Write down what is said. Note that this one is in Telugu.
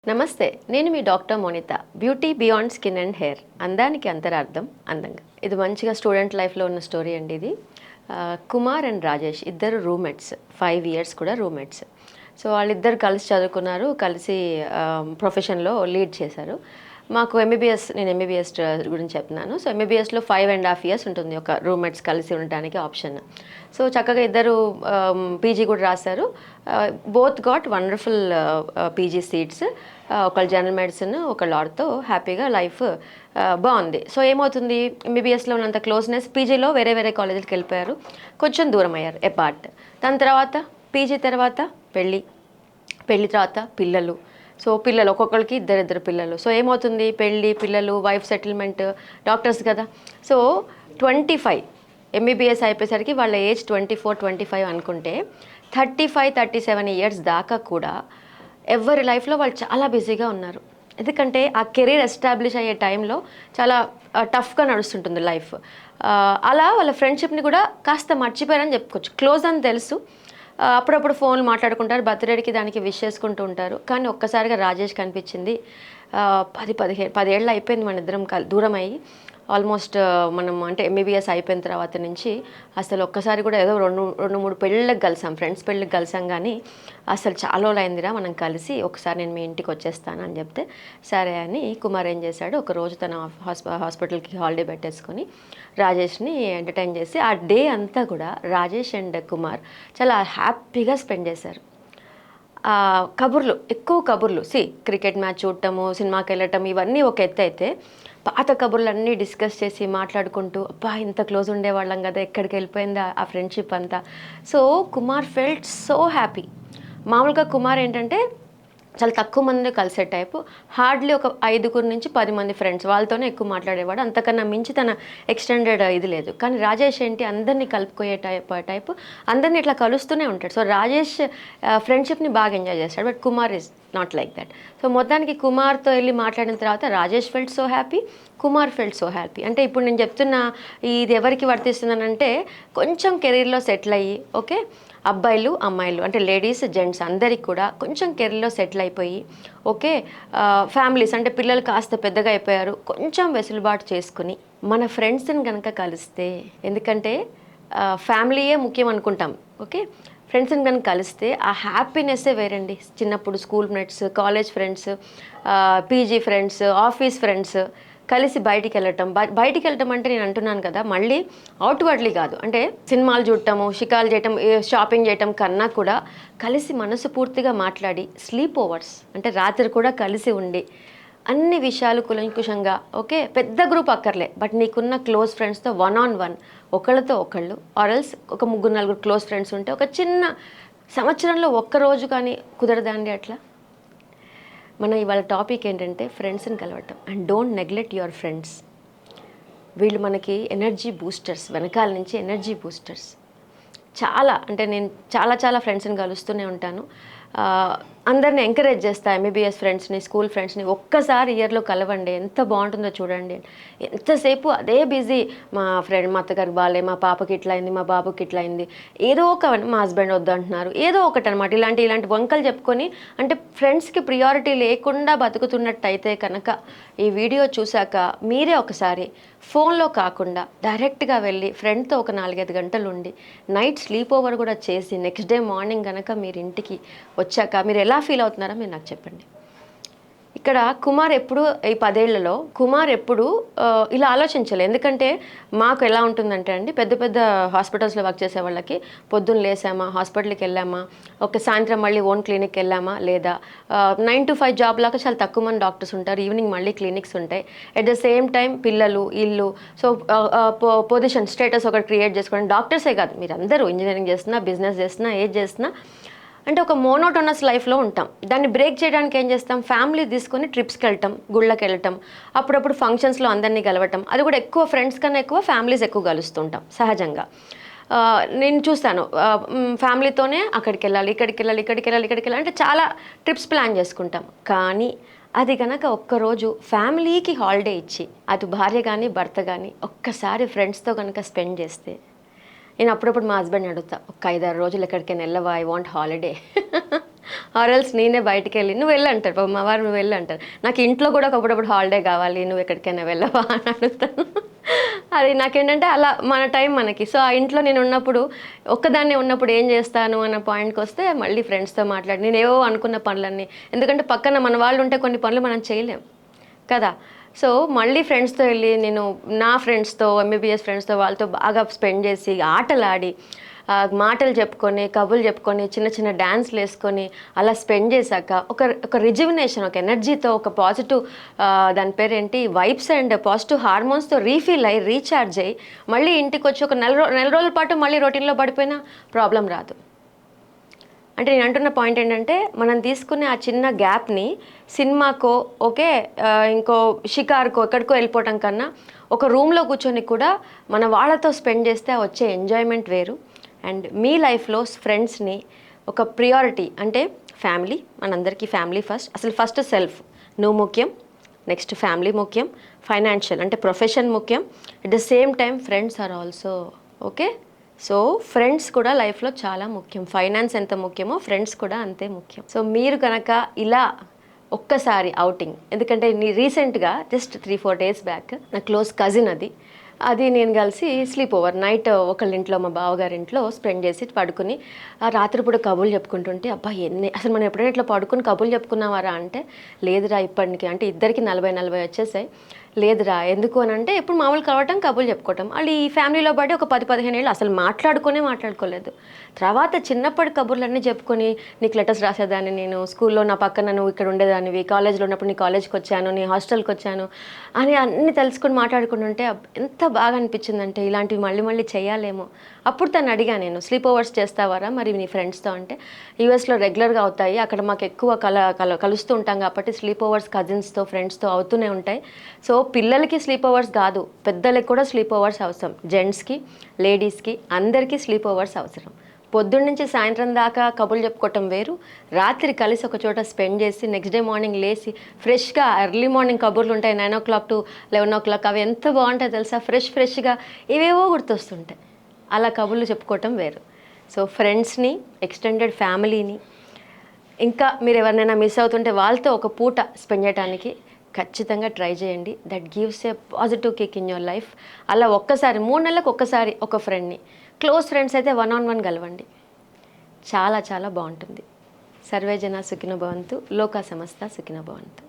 నమస్తే, నేను మీ doctor Monitha. Beauty beyond skin and hair, అందానికి అంతరార్థం అందంగా. ఇది మంచిగా స్టూడెంట్ లైఫ్లో ఉన్న స్టోరీ అండి. ఇది కుమార్ అండ్ రాజేష్ ఇద్దరు రూమ్మేట్స్, 5 years కూడా రూమ్మేట్స్. సో వాళ్ళిద్దరు కలిసి చదువుకున్నారు, కలిసి ప్రొఫెషన్లో లీడ్ చేశారు. మాకు ఎంబీబీఎస్, నేను ఎంబీబీఎస్ గురించి చెప్తున్నాను. సో ఎంబీబీఎస్లో 5.5 years ఉంటుంది ఒక రూమ్మేట్స్ కలిసి ఉండడానికి ఆప్షన్. సో చక్కగా ఇద్దరు పీజీ కూడా రాశారు. Both got wonderful PG seats. ఒకళ్ళు జనరల్ మెడిసిన్, ఒకళ్ళు ఆర్థో. హ్యాపీగా లైఫ్ బాగుంది. సో ఏమవుతుంది, ఎంబీబీఎస్లో ఉన్నంత క్లోజ్నెస్ పీజీలో వేరే వేరే కాలేజీలకు వెళ్ళిపోయారు, కొంచెం దూరం అయ్యారు అపార్ట్. దాని తర్వాత పీజీ తర్వాత పెళ్ళి తర్వాత పిల్లలు. సో పిల్లలు ఒక్కొక్కరికి ఇద్దరు పిల్లలు. సో ఏమవుతుంది, పెళ్ళి, పిల్లలు, వైఫ్ సెటిల్మెంట్, డాక్టర్స్ కదా. సో 25 ఎంబీబీఎస్ అయిపోయేసరికి వాళ్ళ ఏజ్ 24-25 అనుకుంటే 35-37 years దాకా కూడా ఎవరి లైఫ్లో వాళ్ళు చాలా బిజీగా ఉన్నారు. ఎందుకంటే ఆ కెరీర్ ఎస్టాబ్లిష్ అయ్యే టైంలో చాలా టఫ్గా నడుస్తుంటుంది లైఫ్. అలా వాళ్ళ ఫ్రెండ్షిప్ని కూడా కాస్త మర్చిపోయారని చెప్పుకోవచ్చు. క్లోజ్ అని తెలుసు, అప్పుడప్పుడు ఫోన్లు మాట్లాడుకుంటారు, బర్త్డేకి దానికి విష్ చేసుకుంటూ ఉంటారు. కానీ ఒక్కసారిగా రాజేష్ కనిపించింది. 10 ఏళ్ళు అయిపోయింది మన ఇద్దరం దూరం అయ్యి. ఆల్మోస్ట్ మనం అంటే ఎంబీబీఎస్ అయిపోయిన తర్వాత నుంచి అసలు ఒక్కసారి కూడా ఏదో రెండు మూడు పెళ్ళిళ్ళకి కలిసాం, ఫ్రెండ్స్ పెళ్ళికి కలిసాం. కానీ అసలు చాలా రోజులు అయిందిరా మనం కలిసి, ఒకసారి నేను మీ ఇంటికి వచ్చేస్తాను అని చెప్తే సరే అని కుమార్ ఏం చేశాడు, ఒకరోజు తన హాస్పిటల్కి హాలిడే పెట్టేసుకొని రాజేష్ని ఎంటర్టైన్ చేసి ఆ డే అంతా కూడా రాజేష్ అండ్ కుమార్ చాలా హ్యాపీగా స్పెండ్ చేశారు. ఎక్కువ కబుర్లు, క్రికెట్ మ్యాచ్ చూడటము, సినిమాకి వెళ్ళటం, ఇవన్నీ ఒక ఎత్తు అయితే పాత కబుర్లన్నీ డిస్కస్ చేసి మాట్లాడుకుంటూ అబ్బా ఇంత క్లోజ్ ఉండేవాళ్ళం కదా, ఎక్కడికి వెళ్ళిపోయింది ఆ ఫ్రెండ్షిప్ అంతా. So Kumar felt so happy. మామూలుగా కుమార్ ఏంటంటే చాలా తక్కువ మంది కలిసే టైపు, హార్డ్లీ ఒక 5 నుంచి 10 మంది ఫ్రెండ్స్, వాళ్ళతోనే ఎక్కువ మాట్లాడేవాడు. అంతకన్నా మించి తన ఎక్స్టెండెడ్ ఇది లేదు. కానీ రాజేష్ ఏంటి, అందరినీ కలుపుకోయే టైపు, అందరినీ ఇట్లా కలుస్తూనే ఉంటాడు. సో రాజేష్ ఫ్రెండ్షిప్ని బాగా ఎంజాయ్ చేస్తాడు. But Kumar is not like that. So మొత్తానికి కుమార్తో వెళ్ళి మాట్లాడిన తర్వాత Rajesh felt so happy, Kumar felt so happy. అంటే ఇప్పుడు నేను చెప్తున్న ఇది ఎవరికి వర్తిస్తుందనంటే, కొంచెం కెరీర్లో సెటిల్ అయ్యి, ఓకే, అబ్బాయిలు అమ్మాయిలు అంటే లేడీస్ జెంట్స్ అందరికి కూడా కొంచెం కెరీర్లో సెటిల్ అయిపోయి, ఓకే, ఫ్యామిలీస్ అంటే పిల్లలు కాస్త పెద్దగా అయిపోయారు, కొంచెం వెసులుబాటు చేసుకుని మన ఫ్రెండ్స్ని కనుక కలిస్తే, ఎందుకంటే ఫ్యామిలీయే ముఖ్యం అనుకుంటాం, ఓకే, ఫ్రెండ్స్ని కనుక కలిస్తే ఆ హ్యాపీనెస్సే వేరండి. చిన్నప్పుడు school friends, college friends, PG friends, office friends కలిసి బయటికి వెళ్ళటం అంటే నేను అంటున్నాను కదా, మళ్ళీ అవుట్వర్డ్లీ కాదు, అంటే సినిమాలు చూడటము, షికాలు చేయటం, షాపింగ్ చేయటం కన్నా కూడా కలిసి మనసు పూర్తిగా మాట్లాడి, స్లీప్ ఓవర్స్ అంటే రాత్రి కూడా కలిసి ఉండి అన్ని విషయాలు కులంకుశంగా, ఓకే, పెద్ద గ్రూప్ అక్కర్లే, బట్ నీకున్న క్లోజ్ ఫ్రెండ్స్తో 1-on-1, ఒకళ్ళతో ఒకళ్ళు, ఆర్ఎల్స్ ఒక 3-4 క్లోజ్ ఫ్రెండ్స్ ఉంటే ఒక చిన్న సంవత్సరంలో ఒక్కరోజు కానీ కుదరదండి అట్లా. మన ఇవాళ టాపిక్ ఏంటంటే ఫ్రెండ్స్ని కలవటం. And don't neglect your friends. వీళ్ళు మనకి ఎనర్జీ బూస్టర్స్, వెనకాల నుంచి ఎనర్జీ బూస్టర్స్. చాలా అంటే నేను చాలా ఫ్రెండ్స్ని కలుస్తూనే ఉంటాను. అందరిని ఎంకరేజ్ చేస్తా, ఎంబీబీఎస్ ఫ్రెండ్స్ని, స్కూల్ ఫ్రెండ్స్ని ఒక్కసారి ఇయర్లో కలవండి, ఎంత బాగుంటుందో చూడండి. ఎంతసేపు అదే బిజీ, మా అత్తగారికి బాగాలే, మా పాపకి ఇట్లా అయింది, మా బాబుకి ఇట్లా అయింది, ఏదో ఒక, మా హస్బెండ్ వద్దు అంటున్నారు, ఏదో ఒకటి అనమాట. ఇలాంటి వంకలు చెప్పుకొని, అంటే ఫ్రెండ్స్కి ప్రియారిటీ లేకుండా బతుకుతున్నట్టయితే కనుక ఈ వీడియో చూశాక మీరే ఒకసారి ఫోన్లో కాకుండా డైరెక్ట్గా వెళ్ళి ఫ్రెండ్తో ఒక 4-5 గంటలు ఉండి నైట్ స్లీప్ ఓవర్ కూడా చేసి నెక్స్ట్ డే మార్నింగ్ కనుక మీరు ఇంటికి వచ్చాక మీరు ఎలా ఫీల్ అవుతున్నారో మీరు నాకు చెప్పండి. ఇక్కడ కుమార్ ఎప్పుడు ఈ 10 ఏళ్లలో కుమార్ ఎప్పుడు ఇలా ఆలోచించలేదు. ఎందుకంటే మాకు ఎలా ఉంటుందంటే అండి, పెద్ద హాస్పిటల్స్లో వర్క్ చేసే వాళ్ళకి పొద్దున్న లేసామా, హాస్పిటల్కి వెళ్ళామా, ఒక సాయంత్రం మళ్ళీ ఓన్ క్లినిక్కి వెళ్ళామా, లేదా 9 to 5 జాబ్ లాగా చాలా తక్కువ మంది డాక్టర్స్ ఉంటారు, ఈవినింగ్ మళ్ళీ క్లినిక్స్ ఉంటాయి. అట్ ద సేమ్ టైం పిల్లలు, ఇల్లు, సో పొజిషన్, స్టేటస్ ఒకటి క్రియేట్ చేసుకోవడం. డాక్టర్సే కాదు, మీరు అందరూ ఇంజనీరింగ్ చేస్తున్నా, బిజినెస్ చేస్తున్నా, ఏది చేస్తున్నా, అంటే ఒక మోనోటోనస్ లైఫ్లో ఉంటాం. దాన్ని బ్రేక్ చేయడానికి ఏం చేస్తాం, ఫ్యామిలీ తీసుకొని ట్రిప్స్కి వెళ్ళటం, గుళ్ళకి వెళ్ళటం, అప్పుడప్పుడు ఫంక్షన్స్లో అందరినీ కలవటం. అది కూడా ఎక్కువ ఫ్రెండ్స్ కన్నా ఎక్కువ ఫ్యామిలీస్ ఎక్కువ కలుస్తుంటాం సహజంగా. నేను చూస్తాను, ఫ్యామిలీతోనే అక్కడికి వెళ్ళాలి, ఇక్కడికి వెళ్ళాలి అంటే చాలా ట్రిప్స్ ప్లాన్ చేసుకుంటాం. కానీ అది కనుక ఒక్కరోజు ఫ్యామిలీకి హాలిడే ఇచ్చి, అటు భార్య కానీ భర్త కానీ ఒక్కసారి ఫ్రెండ్స్తో కనుక స్పెండ్ చేస్తే, నేను అప్పుడప్పుడు మా హస్బెండ్ని అడుగుతా, ఒక 5-6 రోజులు ఎక్కడికైనా వెళ్ళవా, ఐ వాంట్ హాలిడే ఆర్ఎల్స్ నేనే బయటికి వెళ్ళి నువ్వు వెళ్ళి అంటారు పాపం మా వారు, నువ్వు వెళ్ళి అంటారు. నాకు ఇంట్లో కూడా ఒకప్పుడప్పుడు హాలిడే కావాలి, నువ్వు ఎక్కడికైనా వెళ్ళవా అని అడుగుతాను. అది నాకేంటంటే అలా మన టైం మనకి. సో ఆ ఇంట్లో నేను ఉన్నప్పుడు, ఒక్కదాన్నే ఉన్నప్పుడు ఏం చేస్తాను అన్న పాయింట్కి వస్తే మళ్ళీ ఫ్రెండ్స్తో మాట్లాడి నేనేవో అనుకున్న పనులన్నీ, ఎందుకంటే పక్కన మన వాళ్ళు ఉంటే కొన్ని పనులు మనం చేయలేం కదా. సో మళ్ళీ ఫ్రెండ్స్తో వెళ్ళి నేను నా ఫ్రెండ్స్తో, ఎంబీబీఎస్ ఫ్రెండ్స్తో వాళ్ళతో బాగా స్పెండ్ చేసి ఆటలాడి మాటలు చెప్పుకొని, కబుర్లు చెప్పుకొని, చిన్న చిన్న డ్యాన్స్లు వేసుకొని అలా స్పెండ్ చేశాక ఒక రిజ్యువినేషన్, ఒక ఎనర్జీతో, ఒక పాజిటివ్ దాని పేరేంటి వైబ్స్ అండ్ పాజిటివ్ హార్మోన్స్తో రీఫిల్ అయ్యి రీఛార్జ్ అయ్యి మళ్ళీ ఇంటికి వచ్చి ఒక నెల రోజుల పాటు మళ్ళీ రొటీన్లో పడిపోయినా ప్రాబ్లం రాదు. అంటే నేను అంటున్న పాయింట్ ఏంటంటే, మనం తీసుకునే ఆ చిన్న గ్యాప్ని సినిమాకో ఓకే ఇంకో షికార్కో ఎక్కడికో వెళ్ళిపోవటం కన్నా ఒక రూమ్లో కూర్చొని కూడా మన వాళ్ళతో స్పెండ్ చేస్తే వచ్చే ఎంజాయ్మెంట్ వేరు. అండ్ మీ లైఫ్లో ఫ్రెండ్స్ని ఒక ప్రియారిటీ, అంటే ఫ్యామిలీ, మనందరికీ ఫ్యామిలీ ఫస్ట్, అసలు ఫస్ట్ సెల్ఫ్ నువ్వు ముఖ్యం, నెక్స్ట్ ఫ్యామిలీ ముఖ్యం, ఫైనాన్షియల్ అంటే ప్రొఫెషన్ ముఖ్యం, at the same time friends are also okay. So friends కూడా లైఫ్లో చాలా ముఖ్యం. ఫైనాన్స్ ఎంత ముఖ్యమో ఫ్రెండ్స్ కూడా అంతే ముఖ్యం. సో మీరు కనుక ఇలా ఒక్కసారి అవుటింగ్, ఎందుకంటే రీసెంట్గా జస్ట్ 3-4 days బ్యాక్ నా క్లోజ్ కజిన్ అది నేను కలిసి స్లీప్ ఓవర్ నైట్ ఒకళ్ళింట్లో, మా బావగారింట్లో స్పెండ్ చేసి పడుకుని రాత్రిపూట కబుర్లు చెప్పుకుంటుంటే, అబ్బా అసలు మనం ఎప్పుడైనా ఇట్లా పడుకుని కబుర్లు చెప్పుకున్నావారా అంటే, లేదురా ఇప్పటికి, అంటే ఇద్దరికి 40 వచ్చేసాయి, లేదురా ఎందుకు అని అంటే, ఎప్పుడు మామూలు కలవటం కబుర్లు చెప్పుకోవటం. వాళ్ళు ఈ ఫ్యామిలీలో పడి ఒక 10-15 ఏళ్ళు అసలు మాట్లాడుకోలేదు. తర్వాత చిన్నప్పటి కబుర్లన్నీ చెప్పుకొని, నీకు లెటర్స్ రాసేదాన్ని నేను, స్కూల్లో నా పక్కన నువ్వు ఇక్కడ ఉండేదానివి, కాలేజ్లో ఉన్నప్పుడు నీ కాలేజ్కి వచ్చాను, నీ హాస్టల్కి వచ్చాను అని అన్నీ తెలుసుకొని మాట్లాడుకుంటుంటే ఎంత బాగా అనిపించిందంటే, ఇలాంటివి మళ్ళీ చేయాలేమో. అప్పుడు తను అడిగా నేను, స్లీప్ ఓవర్స్ చేస్తావారా మరి నీ ఫ్రెండ్స్తో అంటే, యూఎస్లో రెగ్యులర్గా అవుతాయి, అక్కడ మాకు ఎక్కువ కలుస్తూ ఉంటాం కాబట్టి స్లీప్ ఓవర్స్ కజిన్స్తో ఫ్రెండ్స్తో అవుతూనే ఉంటాయి. సో పిల్లలకి స్లీప్ ఓవర్స్ కాదు, పెద్దలకి కూడా స్లీప్ ఓవర్స్ అవసరం, జెంట్స్కి లేడీస్కి అందరికీ స్లీప్ ఓవర్స్ అవసరం. పొద్దున్న నుంచి సాయంత్రం దాకా కబుర్లు చెప్పుకోవటం వేరు, రాత్రి కలిసి ఒక చోట స్పెండ్ చేసి నెక్స్ట్ డే మార్నింగ్ లేచి ఫ్రెష్గా, ఎర్లీ మార్నింగ్ కబుర్లు ఉంటాయి 9 o'clock to 11 o'clock, అవి ఎంత బాగుంటాయి తెలుసా, ఫ్రెష్గా ఇవేవో గుర్తొస్తుంటాయి. అలా కబుర్లు చెప్పుకోవటం వేరు. సో ఫ్రెండ్స్ని, ఎక్స్టెండెడ్ ఫ్యామిలీని, ఇంకా మీరు ఎవరినైనా మిస్ అవుతుంటే వాళ్ళతో ఒక పూట స్పెండ్ చేయడానికి ఖచ్చితంగా ట్రై చేయండి. That gives a positive kick in your life. అలా ఒక్కసారి 3 నెలలకు ఒక్కసారి ఒక ఫ్రెండ్ని, క్లోజ్ ఫ్రెండ్స్ అయితే 1-on-1 కలవండి, చాలా బాగుంటుంది. సర్వే జన సుఖినో భవంతు, లోకా సమస్త సుఖినో భవంతు.